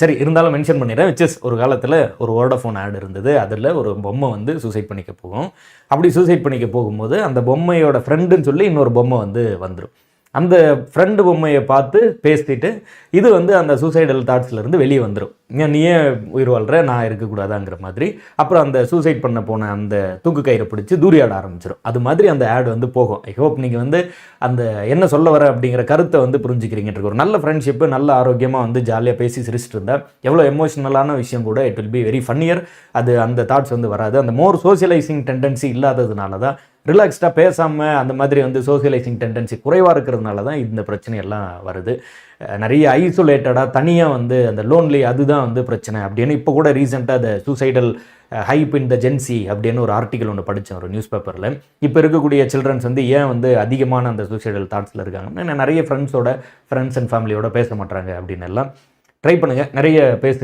சரி இருந்தாலும் மென்ஷன் பண்ணிடுறேன். விச் ஒரு காலத்தில் ஒரு வோடாஃபோன் ஆட் இருந்தது. அதில் ஒரு பொம்மை வந்து சூசைட் பண்ணிக்க போகும். அப்படி சூசைட் பண்ணிக்க போகும்போது அந்த பொம்மையோட ஃப்ரெண்டுன்னு சொல்லி இன்னொரு பொம்மை வந்து வந்துடும். அந்த ஃப்ரெண்டு பொம்மையை பார்த்து பேசிட்டு இது வந்து அந்த சூசைடல் தாட்ஸ்லேருந்து வெளியே வந்துடும். நீ ஏன் உயிர் வாழ்கிற, நான் இருக்கக்கூடாதாங்கிற மாதிரி. அப்புறம் அந்த சூசைட் பண்ண போன அந்த தூக்கு கயிறை பிடிச்சி தூரியாட ஆரம்பிச்சிடும். அது மாதிரி அந்த ஆட் வந்து போகும். ஐ ஹோப் நீங்கள் வந்து அந்த என்ன சொல்ல வர அப்படிங்கிற கருத்தை வந்து புரிஞ்சுக்கிறீங்க. ஒரு நல்ல ஃப்ரெண்ட்ஷிப்பு, நல்ல ஆரோக்கியமாக வந்து ஜாலியாக பேசி சிரிச்சிட்டு இருந்தால் எவ்வளோ எமோஷனலான விஷயம் கூட it will be very funnier. அது அந்த தாட்ஸ் வந்து வராது. அந்த மோர் சோசியலைசிங் டெண்டன்சி இல்லாததுனால தான், ரிலாக்ஸ்டாக பேசாமல் அந்த மாதிரி வந்து சோசியலைசிங் டெண்டன்சி குறைவாக இருக்கிறதுனால தான் இந்த பிரச்சனையெல்லாம் வருது. நிறைய ஐசோலேட்டடாக தனியாக வந்து அந்த லோன்லி அதுதான் வந்து பிரச்சனை அப்படின்னு இப்போ கூட ரீசெண்டாக அந்த சூசைடல் ஹைப் இன் த ஜென்சி அப்படின்னு ஒரு ஆர்டிக்கல் ஒன்று படித்தேன் ஒரு நியூஸ் பேப்பரில். இப்போ இருக்கக்கூடிய சில்ட்ரன்ஸ் வந்து ஏன் வந்து அதிகமான அந்த சூசைடல் தாட்ஸில் இருக்காங்கன்னா, நிறைய ஃப்ரெண்ட்ஸ் அண்ட் ஃபேமிலியோட பேச மாட்டாங்க அப்படின்னு எல்லாம் ட்ரை பண்ணுங்கள், நிறைய பேசுங்க.